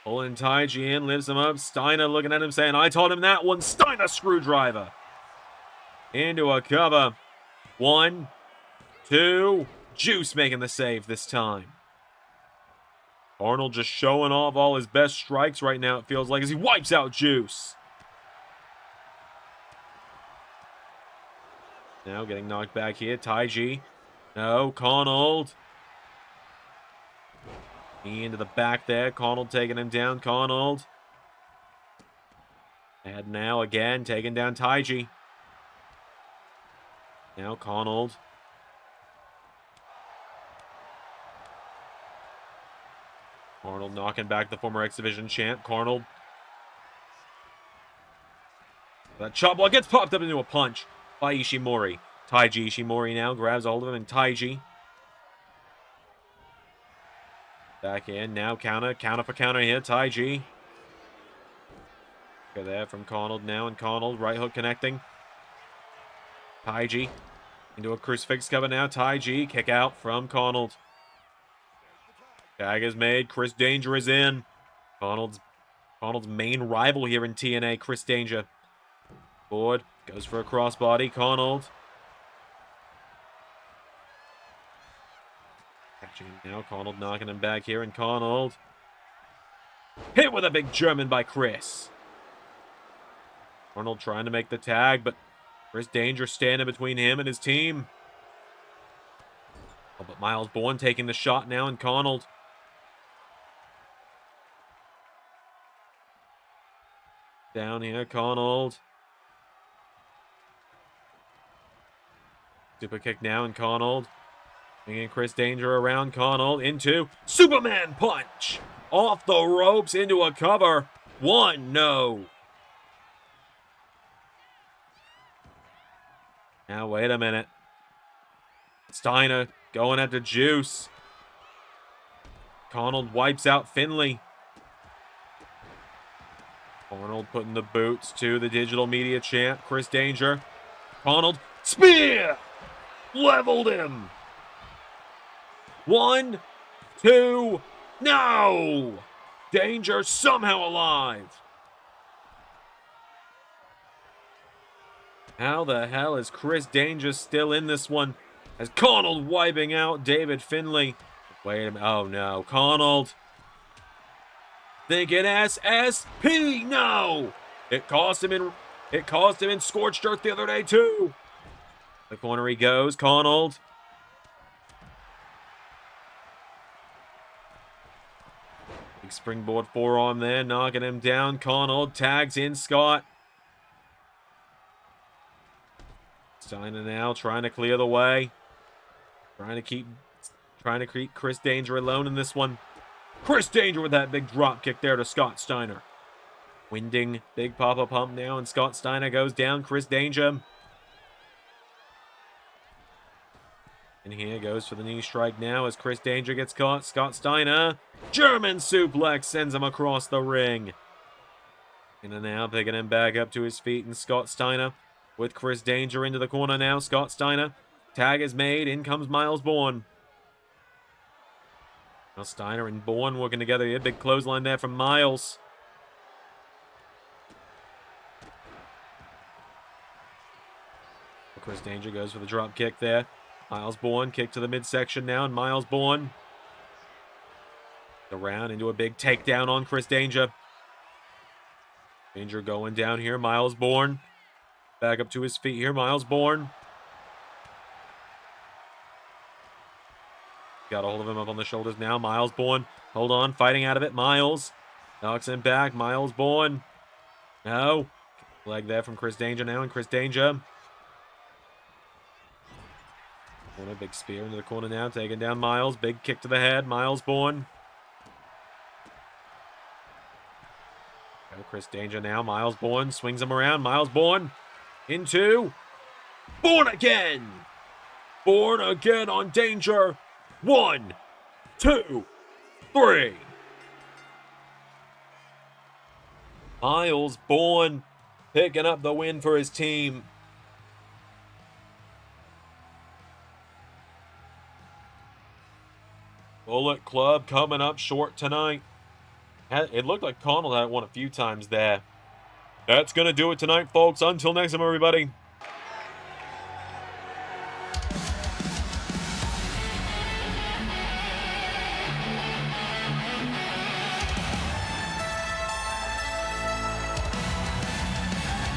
Pulling Taiji in, lifts him up. Steiner looking at him saying, I taught him that one. Steiner screwdriver. Into a cover. 1, 2. Juice making the save this time. Arnold just showing off all his best strikes right now, it feels like, as he wipes out Juice. Now getting knocked back here. Taiji. No, Arnold. Knee into the back there. Arnold taking him down. Arnold. And now again taking down Taiji. Now Arnold. Arnold knocking back the former X Division champ. Arnold. That chop block gets popped up into a punch by Ishimori. Taiji Ishimori now grabs a hold of him, and Taiji. Back in, now counter for counter here, Taiji. Go there from Arnold now, and Arnold, right hook connecting. Taiji into a crucifix cover now, Taiji, kick out from Arnold. Tag is made, Chris Danger is in. Arnold's main rival here in TNA, Chris Danger. Forward, goes for a crossbody, Arnold. Catching him now, Arnold knocking him back here, and Arnold hit with a big German by Chris. Arnold trying to make the tag, but Chris Danger standing between him and his team. Oh, but Miles Bourne taking the shot now, and Arnold. Down here, Arnold. Super kick now, and Arnold. Bringing Chris Danger around, Arnold into Superman punch. Off the ropes into a cover. 1, no. Now, wait a minute. Steiner going after Juice. Arnold wipes out Finlay. Arnold putting the boots to the digital media champ, Chris Danger. Arnold, spear! Leveled him! 1, 2, no! Danger somehow alive. How the hell is Chris Danger still in this one? As Arnold wiping out David Finlay. Wait a minute. Oh no. Arnold. Thinking SSP. No! It cost him in Scorched Earth the other day too. The corner he goes. Arnold. Big springboard forearm there, knocking him down. Arnold tags in Scott. Steiner now trying to clear the way. Trying to keep Chris Danger alone in this one. Chris Danger with that big drop kick there to Scott Steiner. Winding big pop-up pump now, and Scott Steiner goes down. Chris Danger. And here goes for the knee strike now as Chris Danger gets caught. Scott Steiner. German suplex sends him across the ring. In and out, picking him back up to his feet, and Scott Steiner with Chris Danger into the corner now. Scott Steiner. Tag is made. In comes Miles Bourne. Now Steiner and Bourne working together here. Big clothesline there from Miles. Chris Danger goes for the drop kick there. Miles Bourne kick to the midsection now, and Miles Bourne around into a big takedown on Chris Danger. Danger going down here. Miles Bourne back up to his feet here. Miles Bourne got a hold of him up on the shoulders now. Miles Bourne, hold on, fighting out of it. Miles knocks him back. Miles Bourne, no, leg there from Chris Danger now, and Chris Danger. Corner, big spear into the corner now, taking down Miles. Big kick to the head. Miles Bourne. Chris Danger now. Miles Bourne swings him around. Miles Bourne into Bourne again. Bourne again on Danger. 1, 2, 3. Miles Bourne picking up the win for his team. Bullet Club coming up short tonight. It looked like Connell had won a few times there. That's going to do it tonight, folks. Until next time, everybody.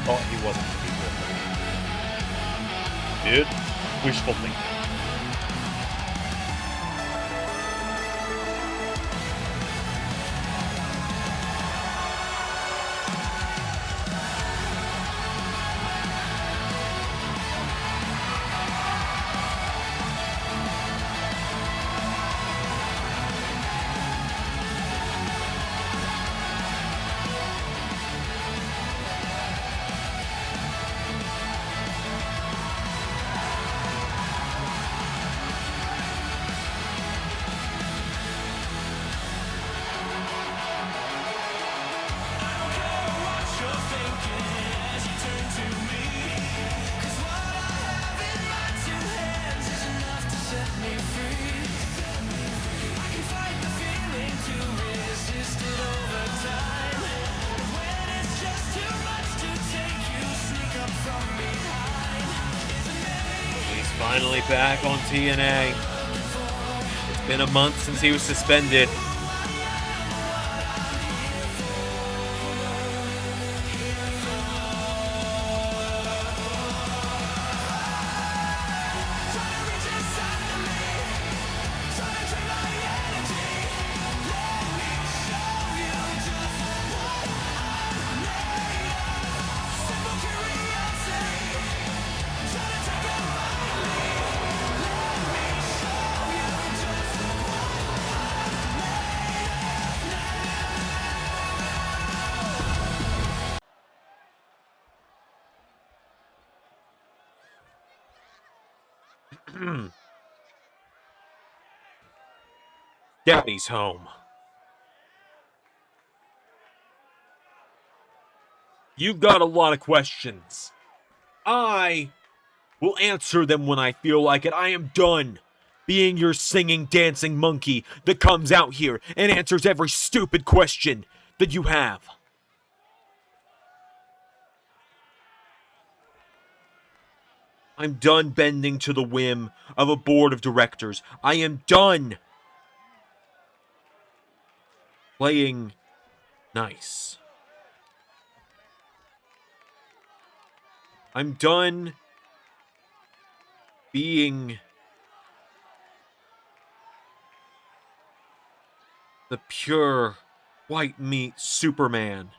Oh, he wasn't going to be good. Dude, wishful thinking. Finally back on TNA. It's been a month since he was suspended. Daddy's home. You've got a lot of questions. I will answer them when I feel like it. I am done being your singing, dancing monkey that comes out here and answers every stupid question that you have. I'm done bending to the whim of a board of directors. I am done playing nice. I'm done being the pure white meat Superman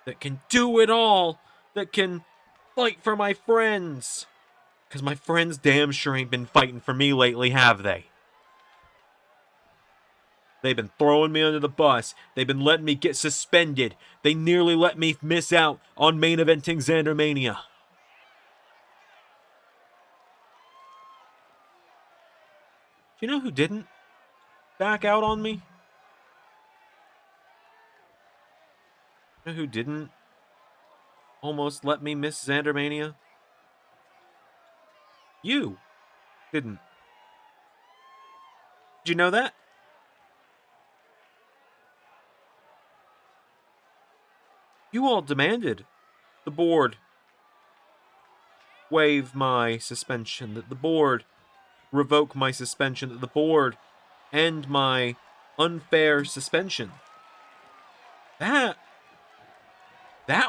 that can do it all, that can fight for my friends. Because my friends damn sure ain't been fighting for me lately, have they? They've been throwing me under the bus. They've been letting me get suspended. They nearly let me miss out on main eventing Xander Mania. Do you know who didn't back out on me? You know who didn't almost let me miss Xander Mania? You didn't. Did you know that? You all demanded the board waive my suspension, that the board revoke my suspension, that the board end my unfair suspension. That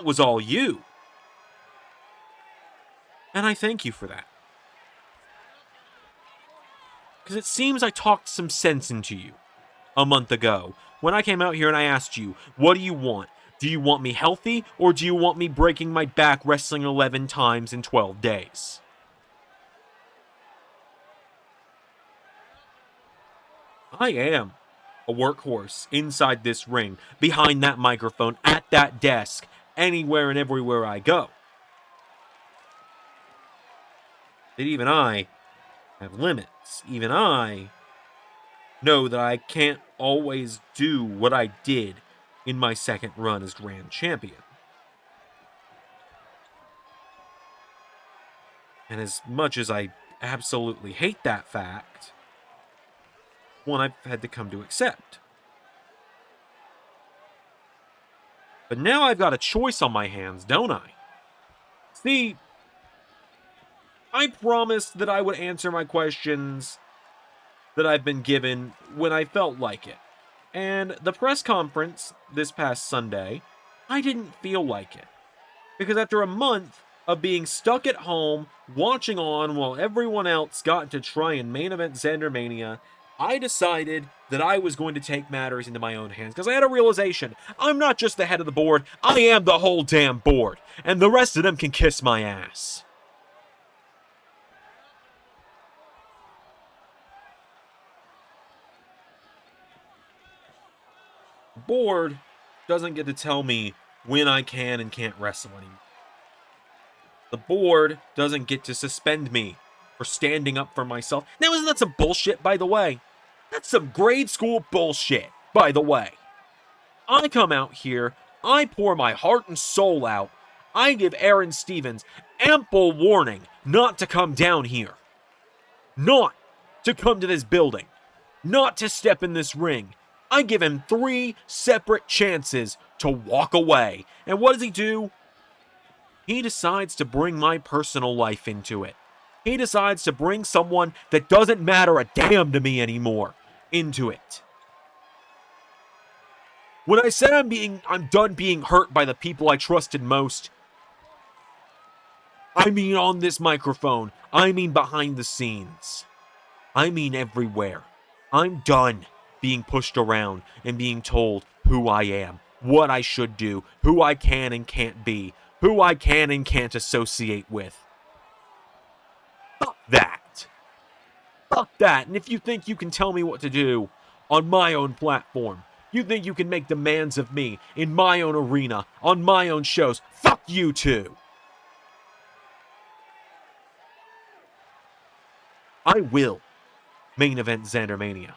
was all you. And I thank you for that. Because it seems I talked some sense into you a month ago when I came out here and I asked you, what do you want? Do you want me healthy, or do you want me breaking my back wrestling 11 times in 12 days? I am a workhorse inside this ring, behind that microphone, at that desk, anywhere and everywhere I go. That even I have limits. Even I know that I can't always do what I did in my second run as Grand Champion. And as much as I absolutely hate that fact, one I've had to come to accept. But now I've got a choice on my hands, don't I? See, I promised that I would answer my questions that I've been given when I felt like it. And the press conference this past Sunday, I didn't feel like it. Because after a month of being stuck at home, watching on while everyone else got to try and main event Xander Mania, I decided that I was going to take matters into my own hands. Because I had a realization, I'm not just the head of the board, I am the whole damn board. And the rest of them can kiss my ass. Board doesn't get to tell me when I can and can't wrestle anymore. The board doesn't get to suspend me for standing up for myself. Now, isn't that some bullshit, by the way? That's some grade school bullshit, by the way. I come out here, I pour my heart and soul out. I give Aaron Stevens ample warning not to come down here. Not to come to this building. Not to step in this ring. I give him 3 separate chances to walk away. And what does he do? He decides to bring my personal life into it. He decides to bring someone that doesn't matter a damn to me anymore into it. When I said I'm done being hurt by the people I trusted most, I mean on this microphone. I mean behind the scenes. I mean everywhere. I'm done being pushed around and being told who I am, what I should do, who I can and can't be, who I can and can't associate with. Fuck that. Fuck that. And if you think you can tell me what to do on my own platform, you think you can make demands of me in my own arena, on my own shows, fuck you too. I will main event Xander Mania.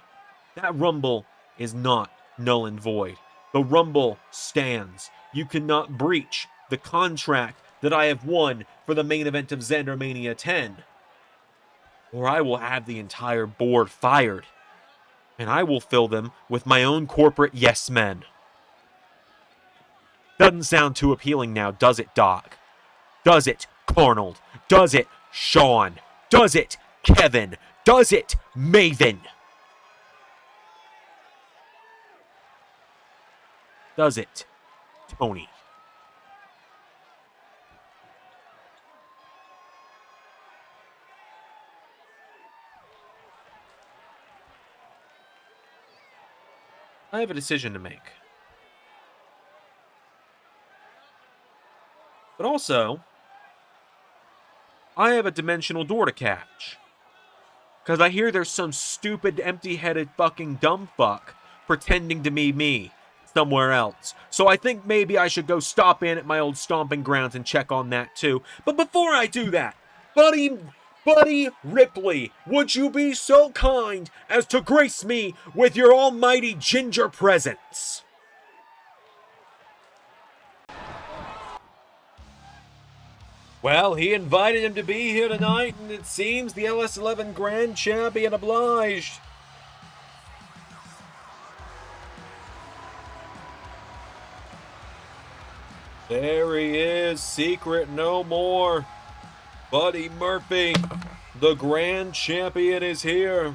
That Rumble is not null and void. The Rumble stands. You cannot breach the contract that I have won for the main event of Zander Mania 10. Or I will have the entire board fired, and I will fill them with my own corporate yes men. Doesn't sound too appealing now, does it, Doc? Does it, Carnold? Does it, Sean? Does it, Kevin? Does it, Maven? Does it, Tony? I have a decision to make. But also, I have a dimensional door to catch. Because I hear there's some stupid, empty-headed fucking dumb fuck pretending to be me somewhere else. So I think maybe I should go stop in at my old stomping grounds and check on that too. But before I do that, Buddy Ripley, would you be so kind as to grace me with your almighty ginger presence? Well, he invited him to be here tonight, and it seems the LS11 Grand Champion obliged. There he is, secret no more. Buddy Murphy, the Grand Champion, is here.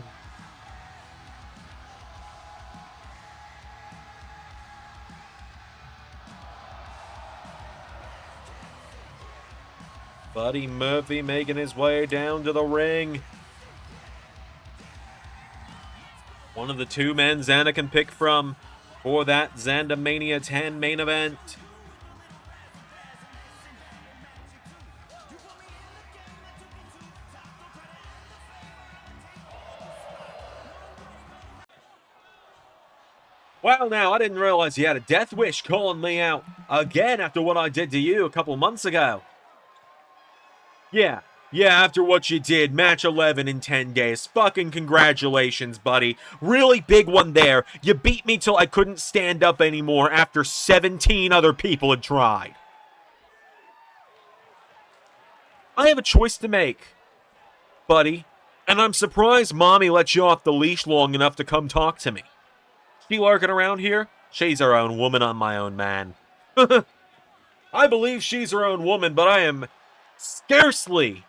Buddy Murphy making his way down to the ring. One of the two men Xander can pick from for that Zander Mania 10 main event. Well, now, I didn't realize you had a death wish calling me out again after what I did to you a couple months ago. Yeah, after what you did, match 11 in 10 days. Fucking congratulations, buddy. Really big one there. You beat me till I couldn't stand up anymore after 17 other people had tried. I have a choice to make, buddy, and I'm surprised Mommy let you off the leash long enough to come talk to me. She lurking around here? She's her own woman, I'm my own man. I believe she's her own woman, but I am scarcely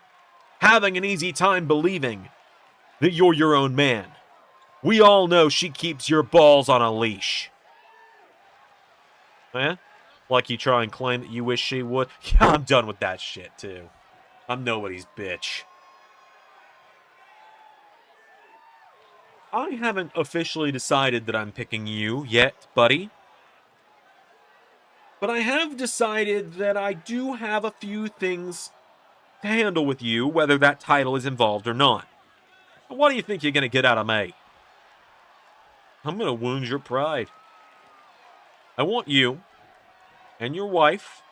having an easy time believing that you're your own man. We all know she keeps your balls on a leash. Eh? Like you try and claim that you wish she would? Yeah, I'm done with that shit, too. I'm nobody's bitch. I haven't officially decided that I'm picking you yet, buddy. But I have decided that I do have a few things to handle with you, whether that title is involved or not. What do you think you're going to get out of me? I'm going to wound your pride. I want you and your wife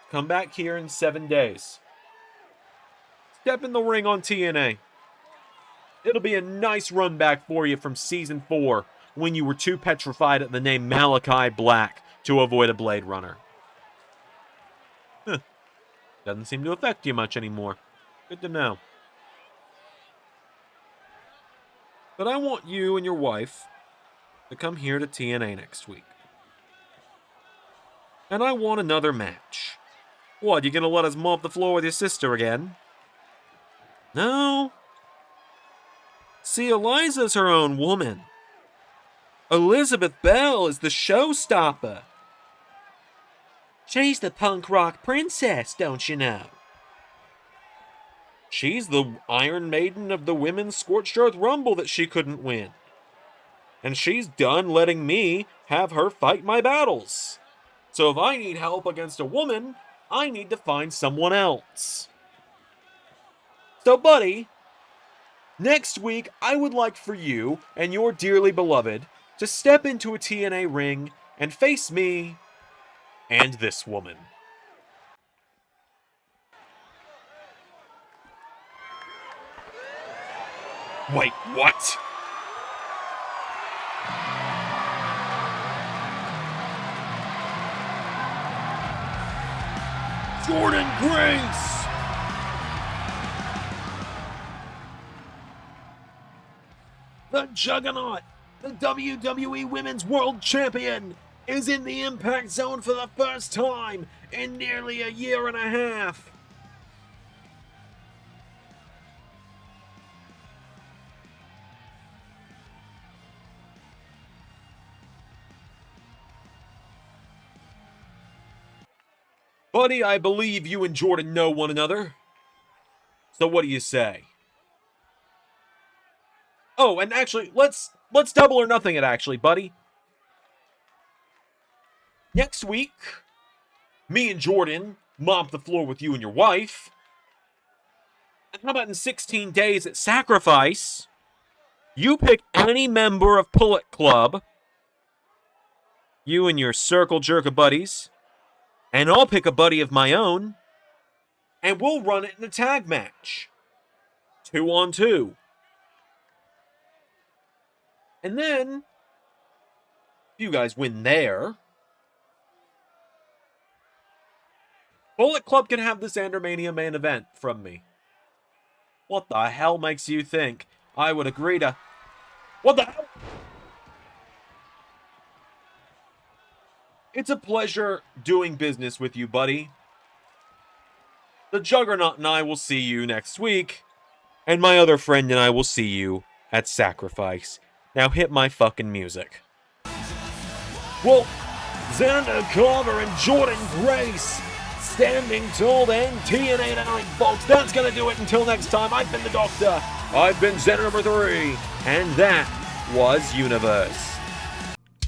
to come back here in 7 days. Step in the ring on TNA. It'll be a nice run back for you from Season 4, when you were too petrified at the name Malachi Black to avoid a Blade Runner. Doesn't seem to affect you much anymore. Good to know. But I want you and your wife to come here to TNA next week. And I want another match. What, you gonna let us mop the floor with your sister again? No. See, Eliza's her own woman. Elizabeth Bell is the showstopper. She's the punk rock princess, don't you know? She's the Iron Maiden of the Women's Scorched Earth Rumble that she couldn't win. And she's done letting me have her fight my battles. So if I need help against a woman, I need to find someone else. So, buddy, next week, I would like for you and your dearly beloved to step into a TNA ring and face me and this woman. Wait, what? Jordan Grace. The Juggernaut, the WWE Women's World Champion, is in the Impact Zone for the first time in nearly a year and a half. Buddy, I believe you and Jordan know one another. So what do you say? Oh, and actually, let's double or nothing it actually, buddy. Next week, me and Jordan mop the floor with you and your wife. And how about in 16 days at Sacrifice, you pick any member of Pullet Club, you and your circle jerk of buddies, and I'll pick a buddy of my own, and we'll run it in a tag match. 2-on-2. And then, if you guys win there, Bullet Club can have the Xander Mania main event from me. What the hell makes you think I would agree to... What the hell? It's a pleasure doing business with you, buddy. The Juggernaut and I will see you next week, and my other friend and I will see you at Sacrifice. Now hit my fucking music. Well, Zander Carver and Jordan Grace standing tall and TNA tonight, folks. That's gonna do it until next time. I've been the Doctor. I've been Xander number 3. And that was Universe.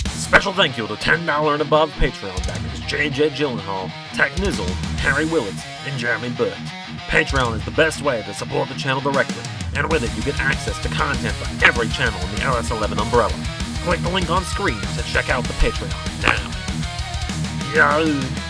Special thank you to $10 and above Patreon backers JJ Gyllenhaal, Tech Nizzle, Harry Willetts, and Jeremy Burt. Patreon is the best way to support the channel directly, and with it you get access to content for every channel in the LS11 umbrella. Click the link on screen to check out the Patreon now. Yo!